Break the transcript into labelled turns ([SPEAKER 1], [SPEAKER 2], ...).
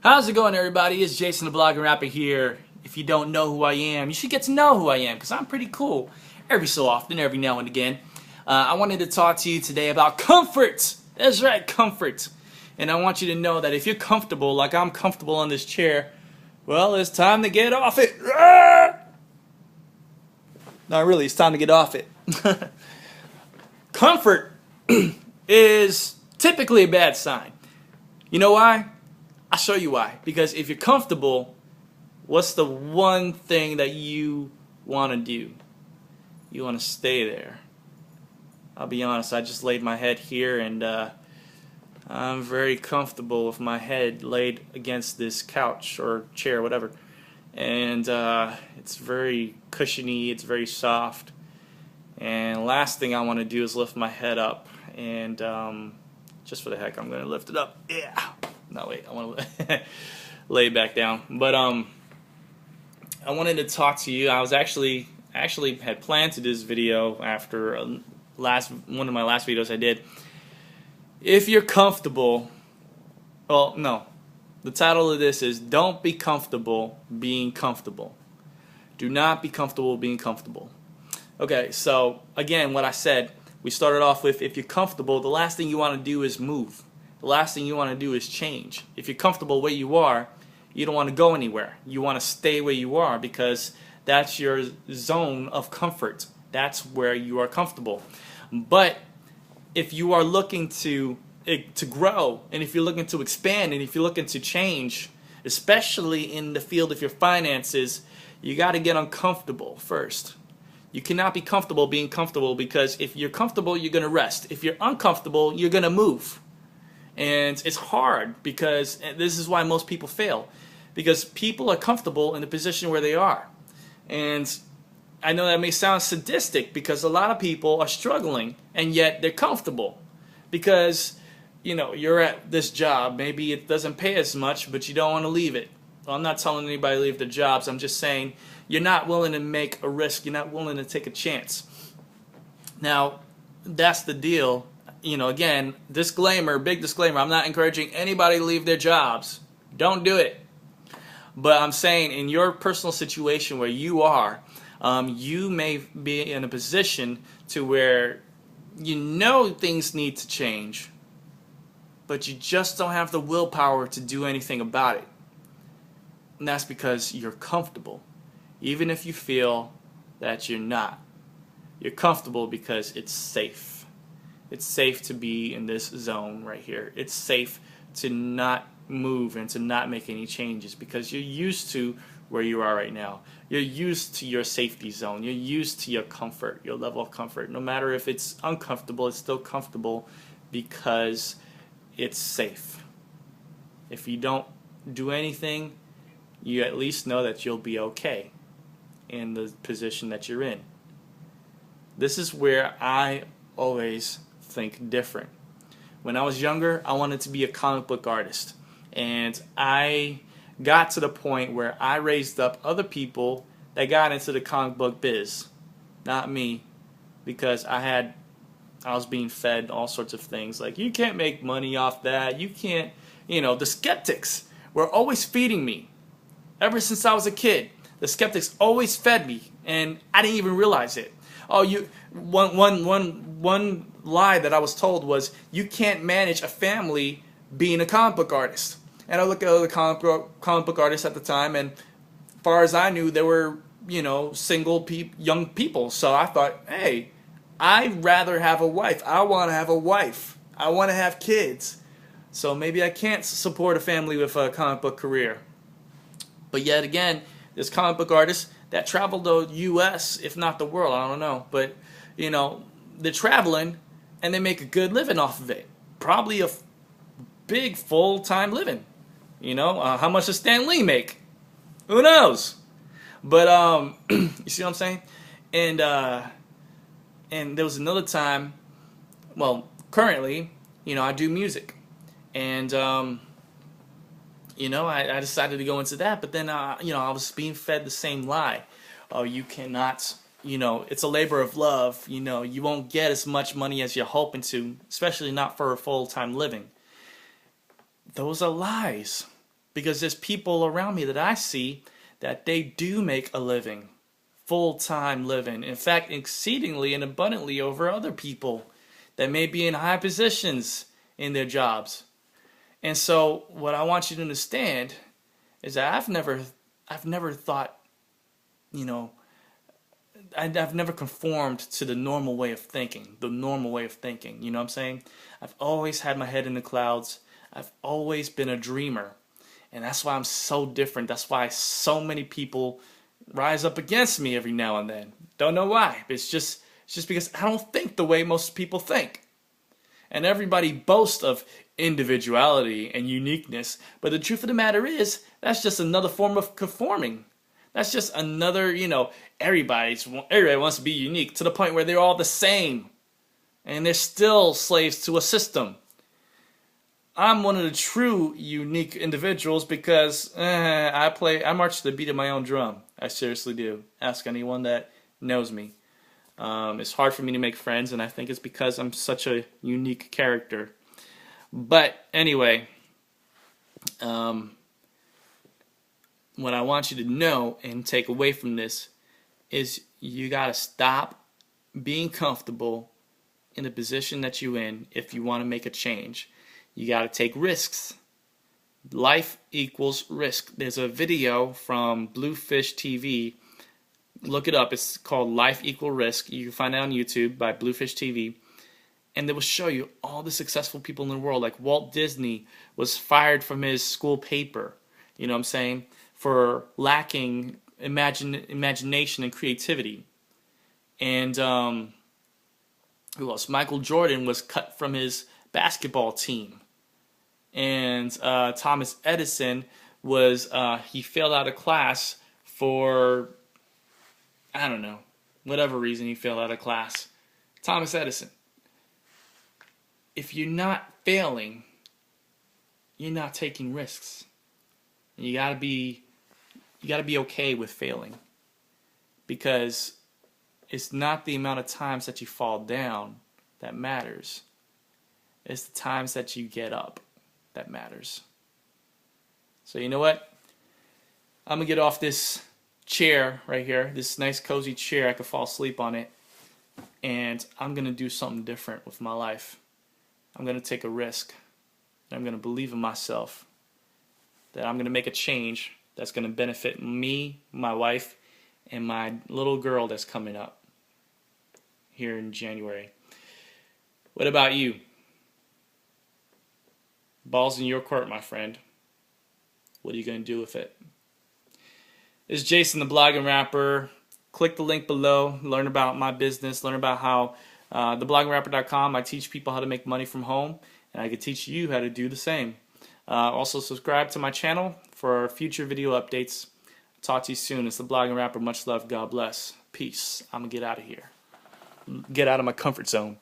[SPEAKER 1] How's it going, everybody? It's Jason the Blogger Rapper here. If you don't know who I am, you should get to know who I am because I'm pretty cool every so often, every now and again. I wanted to talk to you today about comfort. That's right, comfort. And I want you to know that if you're comfortable, like I'm comfortable on this chair, well, it's time to get off it. Not really, it's time to get off it. Comfort is typically a bad sign. You know why? I'll show you why. Because if you're comfortable, what's the one thing that you want to do? You want to stay there. I'll be honest, I just laid my head here and I'm very comfortable with my head laid against this couch or chair, whatever. And it's very cushiony, it's very soft. And last thing I want to do is lift my head up. And just for the heck, I'm going to lift it up. Yeah. No, wait, I want to lay it back down. But I wanted to talk to you. I was actually had planned to do this video after one of my last videos I did. If you're comfortable, well, no. The title of this is Don't Be Comfortable Being Comfortable. Do not be comfortable being comfortable. Okay, so again, what I said, we started off with if you're comfortable, the last thing you want to do is move. The last thing you want to do is change. If you're comfortable where you are, you don't want to go anywhere. You want to stay where you are because that's your zone of comfort. That's where you are comfortable. But if you are looking to grow, and if you're looking to expand, and if you're looking to change, especially in the field of your finances, you got to get uncomfortable first. You cannot be comfortable being comfortable because if you're comfortable, you're going to rest. If you're uncomfortable, you're going to move. And it's hard because this is why most people fail. Because people are comfortable in the position where they are. And I know that may sound sadistic because a lot of people are struggling and yet they're comfortable. Because, you know, you're at this job, maybe it doesn't pay as much, but you don't want to leave it. Well, I'm not telling anybody to leave their jobs. I'm just saying you're not willing to make a risk. You're not willing to take a chance. Now, that's the deal. You know, again, disclaimer, big disclaimer, I'm not encouraging anybody to leave their jobs. Don't do it. But I'm saying in your personal situation where you are, you may be in a position to where you know things need to change, but you just don't have the willpower to do anything about it. And that's because you're comfortable, even if you feel that you're not. You're comfortable because it's safe. It's safe to be in this zone right here. It's safe to not move and to not make any changes because you're used to where you are right now. You're used to your safety zone. You're used to your comfort, your level of comfort. No matter if it's uncomfortable, it's still comfortable because it's safe. If you don't do anything, you at least know that you'll be okay in the position that you're in. This is where I always think different. When I was younger, I wanted to be a comic book artist. And I got to the point where I raised up other people that got into the comic book biz. Not me. Because I was being fed all sorts of things. Like, you can't make money off that. You can't, you know, the skeptics were always feeding me. Ever since I was a kid, the skeptics always fed me. And I didn't even realize it. Oh, one lie that I was told was you can't manage a family being a comic book artist. And I look at other comic book artists at the time, and as far as I knew, they were, you know, single young people. So I thought, hey, I'd rather have a wife. I want to have a wife. I want to have kids. So maybe I can't support a family with a comic book career. But yet again, there's comic book artists that travel the U.S., if not the world, I don't know. But, you know, they're traveling and they make a good living off of it. Probably a big full-time living. You know, how much does Stan Lee make? Who knows? But, you see what I'm saying? And there was another time, well, currently, you know, I do music. And, you know, I decided to go into that, but then, you know, I was being fed the same lie. Oh, you cannot, you know, it's a labor of love. You know, you won't get as much money as you're hoping to, especially not for a full-time living. Those are lies. because there's people around me that I see that they do make a living, full-time living. In fact, exceedingly and abundantly over other people that may be in high positions in their jobs. And so what I want you to understand is that I've never thought, you know, I've never conformed to the normal way of thinking, you know what I'm saying? I've always had my head in the clouds. I've always been a dreamer. And that's why I'm so different. That's why so many people rise up against me every now and then. Don't know why. But it's just because I don't think the way most people think. And everybody boasts of individuality and uniqueness. But the truth of the matter is, that's just another form of conforming. That's just another, everybody wants to be unique to the point where they're all the same. And they're still slaves to a system. I'm one of the true unique individuals because I march to the beat of my own drum. I seriously do. Ask anyone that knows me. It's hard for me to make friends, and I think it's because I'm such a unique character. But anyway, what I want you to know and take away from this is you got to stop being comfortable in the position that you're in if you want to make a change. You got to take risks. Life equals risk. There's a video from Bluefish TV. Look it up. It's called Life Equal Risk. You can find it on YouTube by Bluefish TV. And they will show you all the successful people in the world. Like Walt Disney was fired from his school paper, you know what I'm saying, for lacking imagination and creativity. And who else? Michael Jordan was cut from his basketball team. And Thomas Edison was, he failed out of class for, I don't know, whatever reason he failed out of class. Thomas Edison. If you're not failing, you're not taking risks. You gotta be okay with failing. Because it's not the amount of times that you fall down that matters. It's the times that you get up that matters. So you know what? I'm going to get off this chair right here, this nice cozy chair. I could fall asleep on it. And I'm going to do something different with my life. I'm going to take a risk. And I'm going to believe in myself. That I'm going to make a change that's going to benefit me, my wife, and my little girl that's coming up here in January. What about you? Ball's in your court, my friend. What are you going to do with it? This is Jason, the blogging rapper. Click the link below. Learn about my business. Learn about how thebloggingrapper.com. I teach people how to make money from home, and I can teach you how to do the same. Also, subscribe to my channel for future video updates. Talk to you soon. It's the blogging rapper. Much love. God bless. Peace. I'm gonna get out of here. Get out of my comfort zone.